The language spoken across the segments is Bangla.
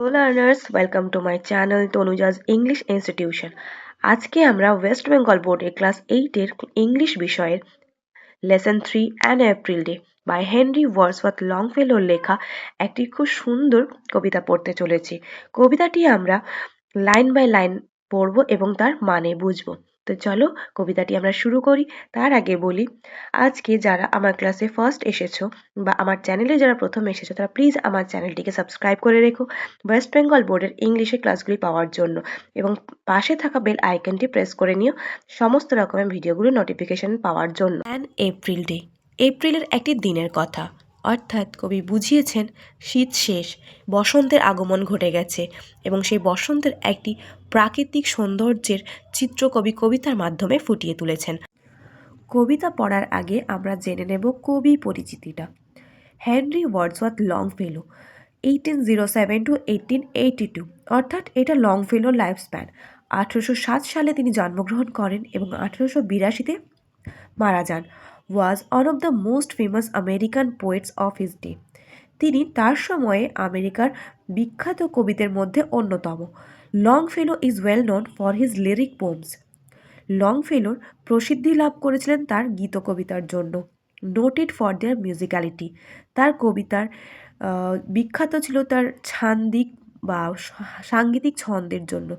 Hello learners, welcome to my channel Tonuja's English Institution. আজকে আমরা ওয়েস্ট বেঙ্গল বোর্ডের ক্লাস 8 এর ইংলিশ বিষয়ের lesson 3 an April day by Henry Wordsworth লংফেলোর লেখা একটি খুব সুন্দর কবিতা পড়তে চলেছি। কবিতাটি আমরা লাইন বাই লাইন পড়ব এবং তার মানে বুঝবো। তো চলো কবিতাটি আমরা শুরু করি। তার আগে বলি, আজকে যারা আমার ক্লাসে ফার্স্ট এসেছো বা আমার চ্যানেলে যারা প্রথম এসেছো তারা প্লিজ আমার চ্যানেলটিকে সাবস্ক্রাইব করে রেখো ওয়েস্ট বেঙ্গল বোর্ডের ইংলিশের ক্লাসগুলি পাওয়ার জন্য, এবং পাশে থাকা বেল আইকনটি প্রেস করে নিও সমস্ত রকমের ভিডিওগুলো নোটিফিকেশন পাওয়ার জন্য। অ্যান এপ্রিল ডে, এপ্রিলের একটি দিনের কথা, অর্থাৎ কবি বুঝিয়েছেন শীত শেষ, বসন্তের আগমন ঘটে গেছে এবং সেই বসন্তের একটি প্রাকৃতিক সৌন্দর্যের চিত্র কবি কবিতার মাধ্যমে ফুটিয়ে তুলেছেন। কবিতা পড়ার আগে আমরা জেনে নেব কবি পরিচিতিটা। হেনরি ওয়ার্ডসওয়ার্থ লংফেলো 1807 টু 1882, অর্থাৎ এটা লংফেলোর লাইফ স্প্যান। 1807 সালে তিনি জন্মগ্রহণ করেন এবং 1882-তে মারা যান। Was one of the most famous American poets of his day. তিনি তার সময়ে আমেরিকার বিখ্যাত কবিদের মধ্যে অন্যতম। Longfellow is well known for his lyric poems. লংফেলোর প্রসিদ্ধি লাভ করেছিলেন তার গীতকবিতার জন্য। নোটেড ফর দেয়ার মিউজিক্যালিটি, তার কবিতার বিখ্যাত ছিল তার ছান্দিক বা সাঙ্গীতিক ছন্দের জন্য,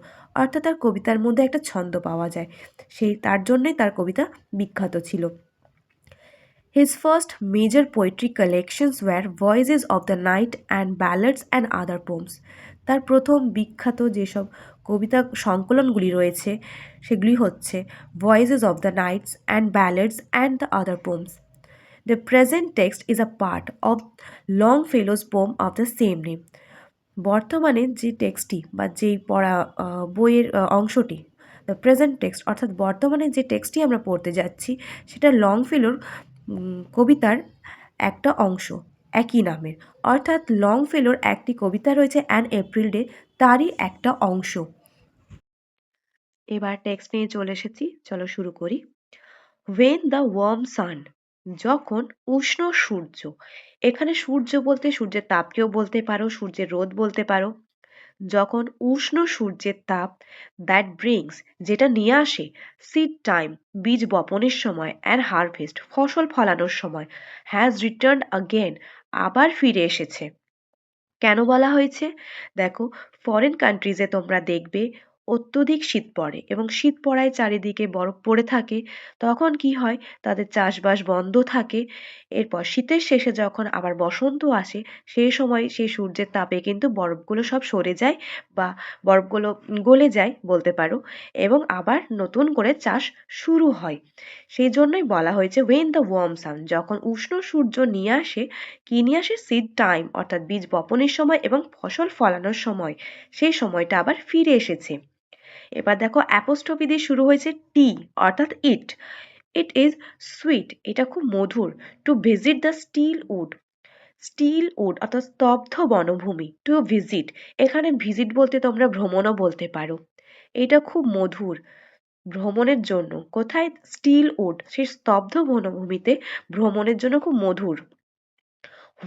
অর্থাৎ তার কবিতার মধ্যে একটা ছন্দ পাওয়া যায়, সেই তার জন্যই তার কবিতা বিখ্যাত ছিল। His first major poetry collections were Voices of the Night and Ballads and Other Poems. তার প্রথম বিখ্যাত যেসব কবিতা সংকলনগুলি রয়েছে সেগুলি হচ্ছে Voices of the Nights and Ballads and the Other Poems. The present text is a part of Longfellow's poem of the same name. বর্তমানে যে টেক্সটটি বা যেই পড়া বইয়ের অংশটি, দ্য প্রেজেন্ট টেক্সট, অর্থাৎ বর্তমানে যে টেক্সটটি আমরা পড়তে যাচ্ছি সেটা লংফেলোর কবিতার একটা অংশ একই নামের, অর্থাৎ লংফেলোর একটি কবিতা রয়েছে অ্যান এপ্রিল ডে, তারই একটা অংশ। এবার টেক্সট নিয়ে চলে এসেছি, চলো শুরু করি। ওয়েন দ্য ওয়ার্ম সান, যখন উষ্ণ সূর্য, এখানে সূর্য বলতে সূর্যের তাপকেও বলতে পারো, সূর্যের রোদ বলতে পারো। যখন উষ্ণ সূর্যের তাপ, দ্যাট ব্রিংস, যেটা নিয়ে আসে, সিড টাইম, বীজ বপনের সময়, অ্যান্ড হারভেস্ট, ফসল ফলানোর সময়, হ্যাজ রিটার্ন আগেন, আবার ফিরে এসেছে। কেন বলা হয়েছে? দেখো, ফরেন কান্ট্রিজে তোমরা দেখবে অত্যধিক শীত পড়ে এবং শীত পড়ায় চারিদিকে বরফ পড়ে থাকে। তখন কি হয়, তাদের চাষবাস বন্ধ থাকে। এরপর শীতের শেষে যখন আবার বসন্ত আসে, সেই সময় সেই সূর্যের তাপে কিন্তু বরফগুলো সব সরে যায় বা বরফগুলো গলে যায় বলতে পারো, এবং আবার নতুন করে চাষ শুরু হয়। সেই জন্যই বলা হয়েছে ওয়েন দ্য ওয়ার্ম সান, যখন উষ্ণ সূর্য নিয়ে আসে, কি নিয়ে আসে? সিড টাইম, অর্থাৎ বীজ বপনের সময় এবং ফসল ফলানোর সময়, সেই সময়টা আবার ফিরে এসেছে। এবার দেখো অ্যাপোস্ট্রফি দিয়ে শুরু হয়েছে টি, অর্থাৎ ইট। ইট ইজ সুইট, এটা খুব মধুর। To visit the still wood, still wood অর্থাৎ স্তব্ধ বনভূমি। টু ভিজিট, এখানে ভিজিট বলতে তোমরা ভ্রমণও বলতে পারো। এটা খুব মধুর ভ্রমণের জন্য। কোথায়? স্টিল উড, সেই স্তব্ধ বনভূমিতে ভ্রমণের জন্য খুব মধুর।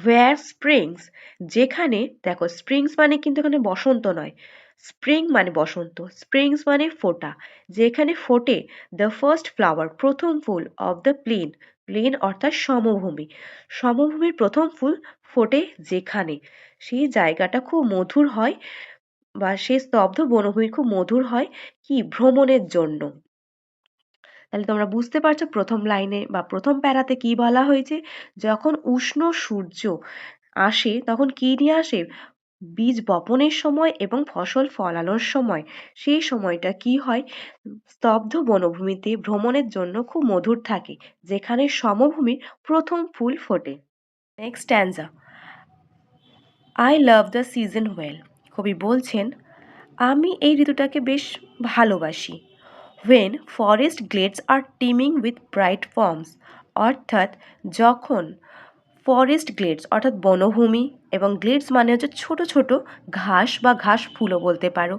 where springs, যেখানে, দেখো স্প্রিংস মানে কিন্তু এখানে বসন্ত নয়, স্প্রিং মানে বসন্ত, স্প্রিংস মানে ফোটা, যেখানে ফোটে, দ্য ফার্স্ট ফ্লাওয়ার, প্রথম ফুল, অফ দ্য প্লেন, প্লেন অর্থাৎ সমভূমি, সমভূমির প্রথম ফুল ফোটে যেখানে, সেই জায়গাটা খুব মধুর হয় বা সেই স্তব্ধ বনভূমি খুব মধুর হয় কি? ভ্রমণের জন্য। তাহলে তোমরা বুঝতে পারছো প্রথম লাইনে বা প্রথম প্যারাতে কি বলা হয়েছে? যখন উষ্ণ সূর্য আসে তখন কি নিয়ে আসে? বীজ বপনের সময় এবং ফসল ফলানোর সময়, সেই সময়টা কি হয়? স্তব্ধ বনভূমিতে ভ্রমণের জন্য খুব মধুর থাকে, যেখানে সমভূমির প্রথম ফুল ফোটে। Next স্ট্যান্জা, I love the season well, কবি বলছেন আমি এই ঋতুটাকে বেশ ভালোবাসি। when forest glades are teeming with bright forms, অর্থাৎ যখন ফরেস্ট গ্লেডস অর্থাৎ বনভূমি, এবং গ্লেডস মানে হচ্ছে ছোট ছোট ঘাস বা ঘাস ফুলও বলতে পারো।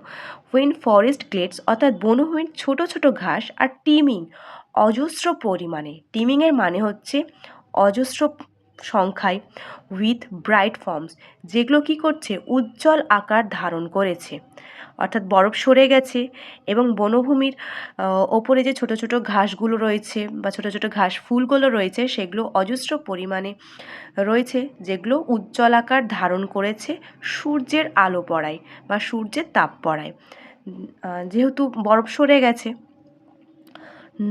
when forest glades অর্থাৎ বনভূমির ছোট ছোট ঘাস, আর টিমিং অজস্র পরিমাণে, টিমিংয়ের মানে হচ্ছে অজস্র সংখ্যায় উইথ ব্রাইট ফর্মস, যেগুলো কি করছে উজ্জ্বল আকার ধারণ করেছে, অর্থাৎ বরফ সরে গেছে এবং বনভূমির ওপরে যে ছোট ছোট ঘাসগুলো রয়েছে বা ছোট ছোট ঘাস ফুলগুলো রয়েছে সেগুলো অজস্র পরিমাণে রয়েছে, যেগুলো উজ্জ্বল আকার ধারণ করেছে সূর্যের আলো পড়ায় বা সূর্যের তাপ পড়ায়। যেহেতু বরফ সরে গেছে,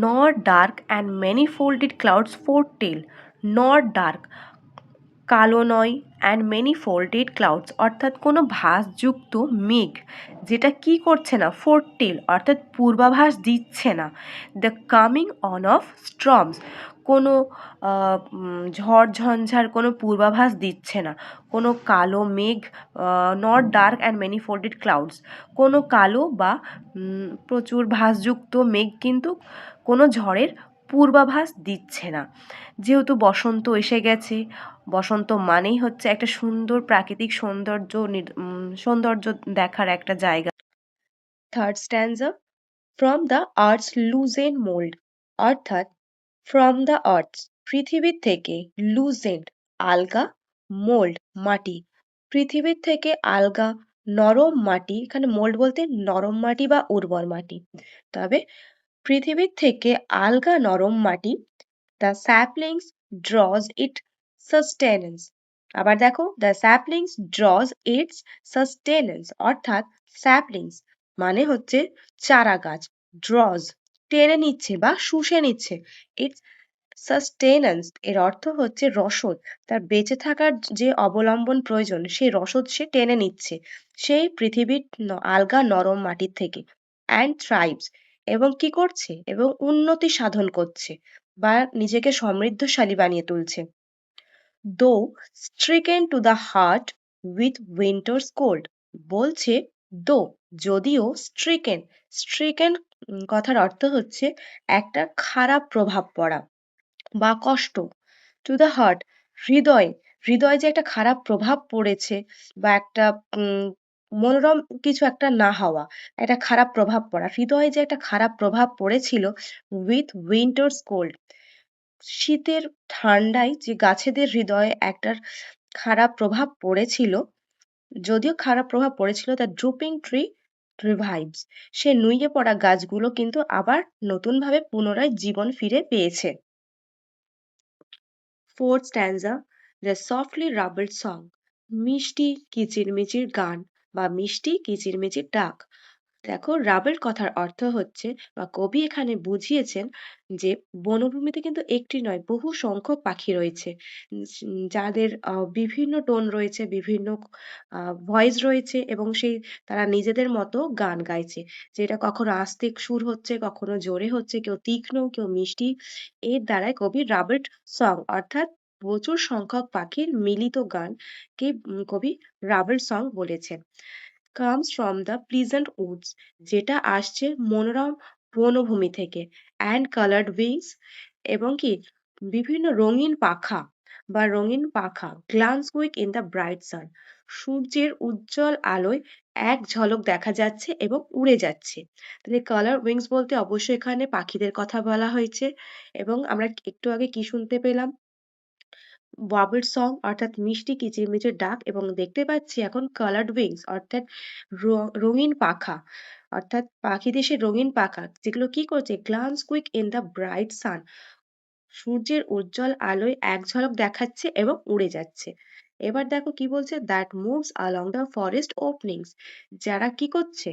nor dark and many folded clouds foretell, nor dark কালো নয় অ্যান্ড মেনি ফোল্ডেড ক্লাউডস অর্থাৎ কোনো ভাঁজযুক্ত মেঘ যেটা কি করছে না ফোরটেল অর্থাৎ পূর্বাভাস দিচ্ছে না দ্য কামিং অন অফ স্ট্রমস, কোনো ঝড় ঝঞ্ঝার কোনো পূর্বাভাস দিচ্ছে না, কোনো কালো মেঘ, not dark and many folded clouds, কোনো কালো বা প্রচুর ভাঁজযুক্ত মেঘ কিন্তু কোনো ঝড়ের পূর্বাভাস দিচ্ছে না। যেহেতু বসন্ত এসে গেছে, বসন্ত মানেই হচ্ছে একটা সুন্দর প্রাকৃতিক সৌন্দর্য দেখার একটা জায়গা। Third স্ট্যান্জা, from the earths loosen mould, অর্থাৎ ফ্রম দ্য আর্থস পৃথিবীর থেকে, লুজেন্ড আলগা, মোল্ড মাটি, পৃথিবীর থেকে আলগা নরম মাটি, এখানে মোল্ড বলতে নরম মাটি বা উর্বর মাটি, তবে পৃথিবীর থেকে আলগা নরম মাটি, দ্য স্যাপলিংস ড্রজ ইট সাস্টেনেন্স, আবার দেখো দ্য স্যাপলিংস ড্রজ ইটস সাস্টেনেন্স, অর্থাৎ স্যাপলিংস মানে হচ্ছে চারা গাছ, ড্রজ টেনে নিচ্ছে বা শুষে নিচ্ছে, ইটস সাস্টেনেন্স এর অর্থ হচ্ছে রসদ, তার বেঁচে থাকার যে অবলম্বন প্রয়োজন সেই রসদ সে টেনে নিচ্ছে সেই পৃথিবীর আলগা নরম মাটির থেকে, অ্যান্ড থ্রাইভস এবং কি করছে এবং উন্নতি সাধন করছে বা নিজেকে সমৃদ্ধশালী বানিয়ে তুলছে। দো stricken to the heart with winters cold, বলছে দো যদিও, স্ট্রিকেন, স্ট্রিকেন কথার অর্থ হচ্ছে একটা খারাপ প্রভাব পড়া বা কষ্ট, টু দ্য হার্ট হৃদয়, হৃদয়ে যে একটা খারাপ প্রভাব পড়েছে বা একটা মনোরম কিছু একটা না হওয়া, একটা খারাপ প্রভাব পড়া, হৃদয়ে যে একটা খারাপ প্রভাব পড়েছিল উইথ উইন্টার্স কোল্ড, শীতের ঠান্ডায় যে গাছেদের হৃদয়ে একটা খারাপ প্রভাব পড়েছিল, যদিও খারাপ প্রভাব পড়েছিল, দ্য ড্রুপিং ট্রি রিভাইভস, সে নুয়ে পড়া গাছগুলো কিন্তু আবার নতুনভাবে পুনরায় জীবন ফিরে পেয়েছে। Fourth stanza, the softly rubbled song, মিষ্টি কিচিরমিচির গান বা মিষ্টি কিচিরমিচির ডাক। দেখো রাবেল কথার অর্থ হচ্ছে বা কবি এখানে বুঝিয়েছেন যে বনভূমিতে কিন্তু একটি নয় বহু সংখ্যক পাখি রয়েছে, যাদের বিভিন্ন টোন রয়েছে, বিভিন্ন ভয়েস রয়েছে এবং সেই তারা নিজেদের মতো গান গাইছে, যেটা কখনো আস্তে সুর হচ্ছে, কখনো জোরে হচ্ছে, কেউ তীক্ষ্ণ কেউ মিষ্টি, এর দ্বারাই কবি রাবেল্ট সং অর্থাৎ প্রচুর সংখ্যক পাখির মিলিত গানকে কবি রাবেল সং বলেছেন। comes from the pleasant woods, যেটা আসছে মনোরম বনভূমি থেকে, and colored wings এবং কি বিভিন্ন রঙিন পাখা বা রঙিন পাখা, glance quick in the bright sun, সূর্যের উজ্জ্বল আলোয় এক ঝলক দেখা যাচ্ছে এবং উড়ে যাচ্ছে। তাহলে কালার উইংস বলতে অবশ্যই এখানে পাখিদের কথা বলা হয়েছে এবং আমরা একটু আগে কি শুনতে পেলাম, বাবল সং অর্থাৎ মিষ্টি কিচিরমিচির ডাক, এবং দেখতে পাচ্ছি এখন কালার্ড উইংস অর্থাৎ রঙিন পাখা, অর্থাৎ পাখিদের সে রঙিন পাখা যেগুলো কি করছে glance quick in the bright sun, সূর্যের উজ্জ্বল আলোয় এক ঝলক দেখাচ্ছে এবং উড়ে যাচ্ছে। এবার দেখো কি বলছে, that moves along the forest openings, যারা কি করছে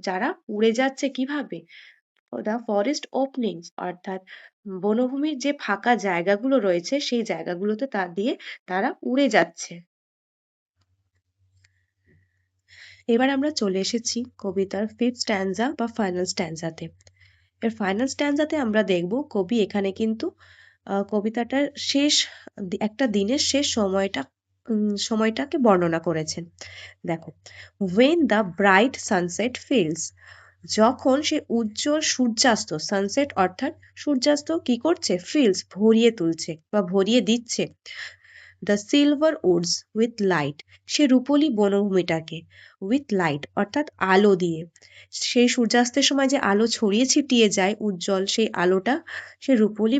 যারা উড়ে যাচ্ছে কিভাবে, দ্য ফরেস্ট ওপেনিংস অর্থাৎ বনভূমির যে ফাঁকা জায়গাগুলো রয়েছে সেই জায়গাগুলোতে তা দিয়ে তারা উড়ে যাচ্ছে। এবার আমরা চলে এসেছি কবিতার ফিফথ স্ট্যান্জা বা ফাইনাল স্ট্যান্জাতে। এর ফাইনাল স্ট্যান্জাতে আমরা দেখব কবি এখানে কিন্তু কবিতাটার শেষ একটা দিনের শেষ সময়টাকে বর্ণনা করেছেন। দেখো, when the bright sunset fills, যখন সে উজ্জ্বল সূর্যাস্ত, সানসেট অর্থাৎ সূর্যাস্ত কি করছে ফিলস ভরিয়ে তুলছে বা ভরিয়ে দিচ্ছে, the silver woods with light, সে রূপলি বনভূমিটাকে, উইথ লাইট অর্থাৎ আলো দিয়ে, সেই সূর্যাস্তের সময় যে আলো ছড়িয়ে ছিটিয়ে যায় উজ্জ্বল, সেই আলোটা সে রূপলি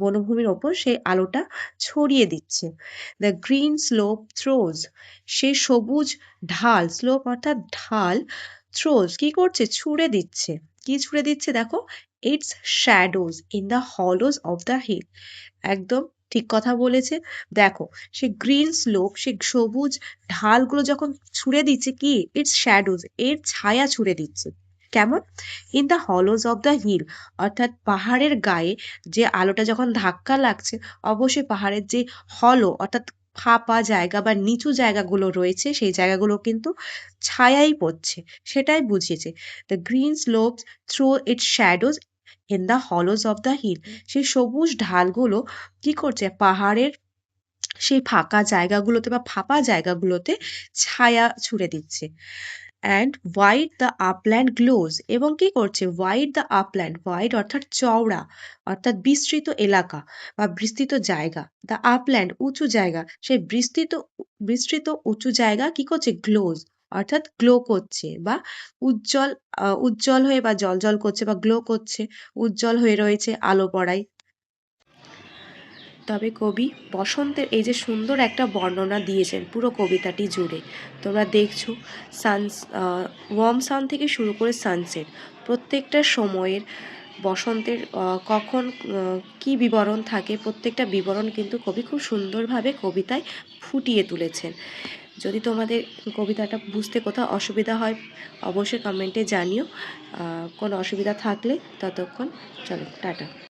বনভূমির ওপর সেই আলোটা ছড়িয়ে দিচ্ছে। দ্য গ্রিন স্লোপ থ্রোজ, সে সবুজ ঢাল, স্লোপ অর্থাৎ ঢাল, থ্রোজ কি করছে, ছুঁড়ে দিচ্ছে। কি ছুঁড়ে দিচ্ছে দেখো, its shadows in the hollows of the hill, একদম ঠিক কথা বলেছে। দেখো সে গ্রিন স্লোপ, সে সবুজ ঢালগুলো যখন ছুঁড়ে দিচ্ছে, কি ইটস শ্যাডোজ, এর ছায়া ছুঁড়ে দিচ্ছে। কেমন, in the hollows of the hill, অর্থাৎ পাহাড়ের গায়ে যে আলোটা যখন ধাক্কা লাগছে, অবশ্যই পাহাড়ের যে হলো অর্থাৎ ফাঁপা জায়গা বা নিচু জায়গাগুলো রয়েছে, সেই জায়গাগুলো কিন্তু ছায়াই পড়ছে, সেটাই বুঝিয়েছে। The green slopes throw its shadows in the hollows of the hill, সেই সবুজ ঢালগুলো কি করছে, পাহাড়ের সেই ফাঁকা জায়গাগুলোতে বা ফাঁপা জায়গাগুলোতে ছায়া ছুড়ে দিচ্ছে। And white the upland gloss, এবং কি করছে, হোয়াইট দ্য আপল্যান্ড, হোয়াইট অর্থাৎ চওড়া অর্থাৎ বিস্তৃত এলাকা বা বিস্তৃত জায়গা, দ্য আপল্যান্ড উঁচু জায়গা, সেই বিস্তৃত উঁচু জায়গা কি করছে, গ্লোজ অর্থাৎ গ্লো করছে বা উজ্জ্বল হয়ে বা জ্বলজ্বল করছে বা গ্লো করছে, উজ্জ্বল হয়ে রয়েছে আলো পড়ায়। তবে কবি বসন্তের এই যে সুন্দর একটা বর্ণনা দিয়েছেন পুরো কবিতাটি জুড়ে, তোমরা দেখছো ওয়ার্ম সান থেকে শুরু করে সানসেট, প্রত্যেকটা সময়ের বসন্তের কখন কি বিবরণ থাকে, প্রত্যেকটা বিবরণ কিন্তু কবি খুব সুন্দরভাবে কবিতায় ফুটিয়ে তুলেছেন। যদি তোমাদের কবিতাটা বুঝতে কোথাও অসুবিধা হয় অবশ্যই কমেন্টে জানিও, কোনো অসুবিধা থাকলে। ততক্ষণ চলো টাটা।